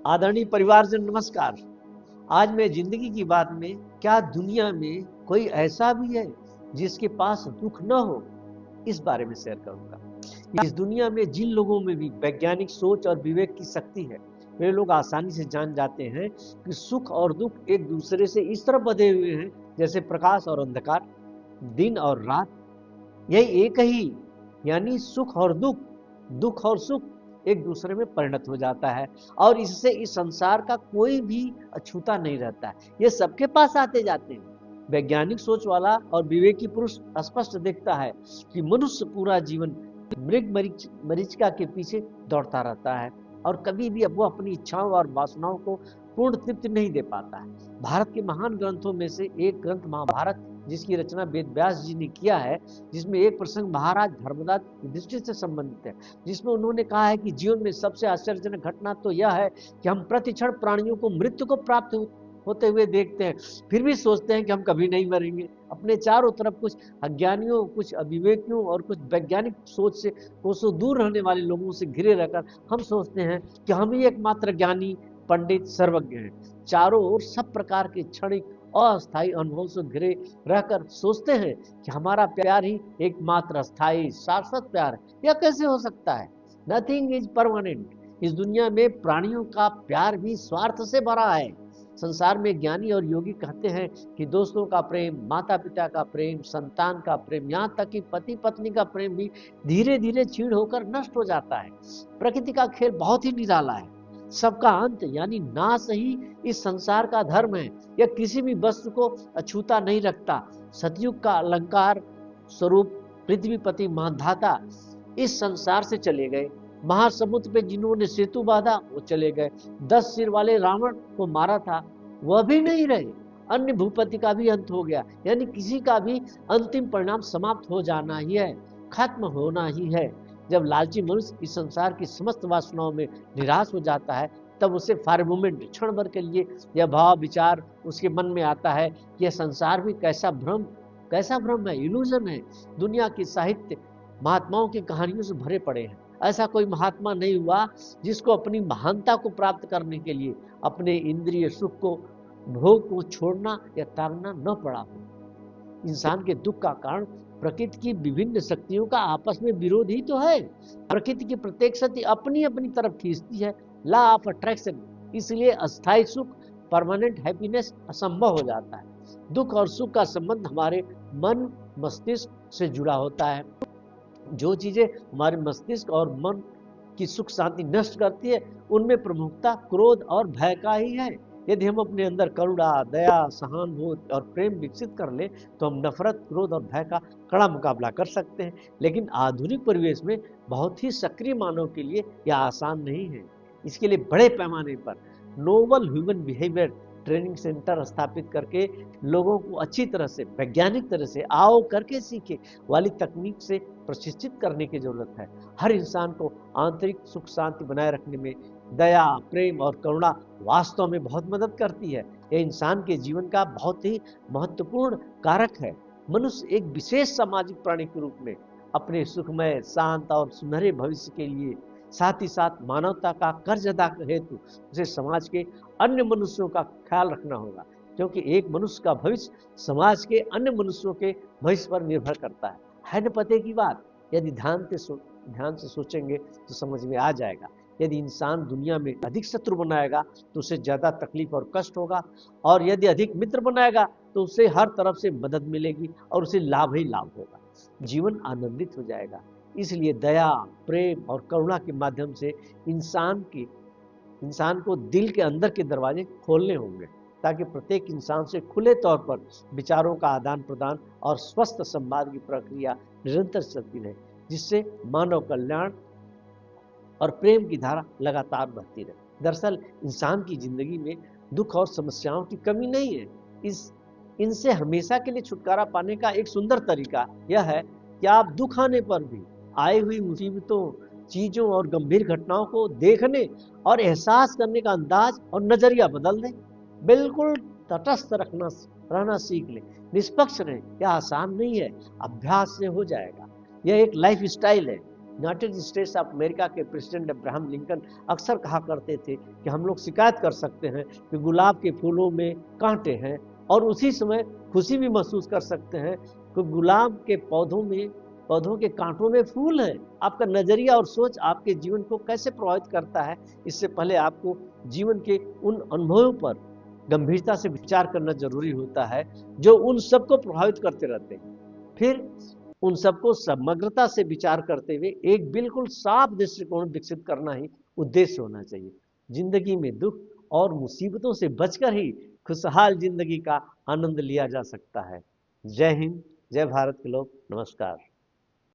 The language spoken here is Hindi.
आदरणीय परिवारजन नमस्कार। आज मैं जिंदगी की बात में क्या दुनिया में कोई ऐसा भी है जिसके पास दुख न हो, इस बारे में शेयर करूंगा। इस दुनिया में जिन लोगों में भी वैज्ञानिक सोच और विवेक की शक्ति है, वे लोग आसानी से जान जाते हैं कि सुख और दुख एक दूसरे से इस तरह बंधे हुए हैं जैसे प्रकाश और अंधकार, दिन और रात। यही एक ही यानी सुख और दुख, दुख और सुख एक दूसरे में परिणत हो जाता है और इससे इस संसार का कोई भी अछूता नहीं रहता है। ये सबके पास आते जाते हैं। वैज्ञानिक सोच वाला और विवेकी पुरुष स्पष्ट देखता है कि मनुष्य पूरा जीवन मृग मरीचिका के पीछे दौड़ता रहता है और कभी भी वो अपनी इच्छाओं और वासनाओं को पूर्ण तृप्ति नहीं दे पाता है। भारत के महान ग्रंथों में से एक ग्रंथ महाभारत, जिसकी रचना वेद व्यास जी ने किया है, जिसमें एक प्रसंग महाराज धर्मदास युधिष्ठिर से संबंधित है, जिसमें उन्होंने कहा है कि जीवन में सबसे आश्चर्यजनक घटना तो यह है कि हम प्रतिक्षण प्राणियों को मृत्यु को प्राप्त होते हुए देखते हैं, फिर भी सोचते हैं कि हम कभी नहीं मरेंगे। अपने चारों तरफ कुछ अज्ञानियों, कुछ अविवेकियों और कुछ वैज्ञानिक सोच से कोसों दूर रहने वाले लोगों से घिरे रहकर हम सोचते हैं कि हम ही एकमात्र ज्ञानी, पंडित, सर्वज्ञ हैं। चारों ओर सब प्रकार के क्षणिक अस्थायी अनुभव से घिरे रहकर सोचते हैं कि हमारा प्यार ही एकमात्र स्थायी शाश्वत प्यार है। यह कैसे हो सकता है? Nothing is permanent. इस दुनिया में प्राणियों का प्यार भी स्वार्थ से भरा है। संसार में ज्ञानी और योगी कहते हैं कि दोस्तों का प्रेम, माता पिता का प्रेम, संतान का प्रेम, यहाँ तक कि पति पत्नी का प्रेम भी धीरे धीरे क्षीण होकर नष्ट हो जाता है। प्रकृति का खेल बहुत ही निराला है। सबका अंत यानी नाश ही इस संसार का धर्म है। यह किसी भी वस्तु को अछूता नहीं रखता। सतयुग का अलंकार स्वरूप पृथ्वीपति मानधाता इस संसार से चले गए। महासमुद्र पे जिन्होंने सेतु बांधा वो चले गए। 10 सिर वाले रावण को मारा था वह भी नहीं रहे। अन्य भूपति का भी अंत हो गया, यानी किसी का भी अंतिम परिणाम समाप्त हो जाना ही है, खत्म होना ही है। जब लालची मनुष्य इस संसार की समस्त वासनाओं में निराश हो जाता है, तब उसे फॉर मोमेंट, क्षण भर के लिए यह भाव विचार उसके मन में आता है कि यह संसार भी कैसा भ्रम है, इल्यूजन है। दुनिया की साहित्य महात्माओं की कहानियों से भरे पड़े हैं। ऐसा कोई महात्मा नहीं हुआ जिसको अपनी महानता को प्राप्त करने के लिए अपने इंद्रिय सुख को, भोग को छोड़ना या त्यागना न पड़ा हो। इंसान के दुख का कारण प्रकृति की विभिन्न शक्तियों का आपस में विरोध ही तो है। प्रकृति की प्रत्येक शक्ति अपनी अपनी तरफ खींचती है, लॉ ऑफ अट्रैक्शन। इसलिए अस्थायी सुख, परमानेंट हैप्पीनेस असंभव हो जाता है। दुख और सुख का संबंध हमारे मन मस्तिष्क से जुड़ा होता है। जो चीजें हमारे मस्तिष्क और मन की सुख शांति नष्ट करती है, उनमें प्रमुखता क्रोध और भय का ही है। यदि हम अपने अंदर करुणा, दया, सहानुभूति और प्रेम विकसित कर ले तो हम नफरत, क्रोध और भय का कड़ा मुकाबला कर सकते हैं। लेकिन आधुनिक परिवेश में बहुत ही सक्रिय मानव के लिए यह आसान नहीं है। इसके लिए बड़े पैमाने पर noble human behaviour training centre स्थापित करके लोगों को अच्छी तरह से, वैज्ञानिक तरह से, आओ करके सीखे वाली तकनीक से प्रशिक्षित करने की जरूरत है। हर इंसान को आंतरिक सुख शांति बनाए रखने में दया, प्रेम और करुणा वास्तव में बहुत मदद करती है। यह इंसान के जीवन का बहुत ही महत्वपूर्ण कारक है। मनुष्य एक विशेष सामाजिक प्राणी के रूप में अपने सुखमय, शांत और सुनहरे भविष्य के लिए, साथ ही साथ मानवता का कर्ज अदा हेतु उसे समाज के अन्य मनुष्यों का ख्याल रखना होगा, क्योंकि एक मनुष्य का भविष्य समाज के अन्य मनुष्यों के भविष्य पर निर्भर करता है न पते की बात? यदि ध्यान से सोचेंगे तो समझ में आ जाएगा। यदि इंसान दुनिया में अधिक शत्रु बनाएगा तो उसे ज्यादा तकलीफ और कष्ट होगा, और यदि अधिक मित्र बनाएगा तो उसे हर तरफ से मदद मिलेगी और उसे लाभ ही लाभ होगा। जीवन आनंदित हो जाएगा। इसलिए दया, प्रेम और करुणा के माध्यम से इंसान को दिल के अंदर के दरवाजे खोलने होंगे, ताकि प्रत्येक इंसान से खुले तौर पर विचारों का आदान प्रदान और स्वस्थ संवाद की प्रक्रिया निरंतर चलती रहे, जिससे मानव कल्याण और प्रेम की धारा लगातार बहती रहे। दरअसल इंसान की जिंदगी में दुख और समस्याओं की कमी नहीं है। इनसे हमेशा के लिए छुटकारा पाने का एक सुंदर तरीका यह है कि आप दुख आने पर भी आई हुई मुसीबतों, चीजों और गंभीर घटनाओं को देखने और एहसास करने का अंदाज और नजरिया बदल दें। बिल्कुल तटस्थ रहना सीख लें, निष्पक्ष रहें। यह आसान नहीं है, अभ्यास से हो जाएगा। यह एक लाइफ स्टाइल है। यूनाइटेड स्टेट्स ऑफ अमेरिका के प्रेसिडेंट अब्राहम लिंकन अक्सर कहा करते थे कि हम लोग शिकायत कर सकते हैं कि गुलाब के फूलों में कांटे हैं, और उसी समय खुशी भी महसूस कर सकते हैं कि गुलाब के पौधों के कांटों में फूल है। आपका नजरिया और सोच आपके जीवन को कैसे प्रभावित करता है, इससे पहले आपको जीवन के उन अनुभवों पर गंभीरता से विचार करना जरूरी होता है जो उन सबको प्रभावित करते रहते हैं। फिर उन सबको समग्रता से विचार करते हुए एक बिल्कुल साफ दृष्टिकोण विकसित करना ही उद्देश्य होना चाहिए। जिंदगी में दुख और मुसीबतों से बचकर ही खुशहाल जिंदगी का आनंद लिया जा सकता है। जय हिंद, जय भारत के लोग, नमस्कार।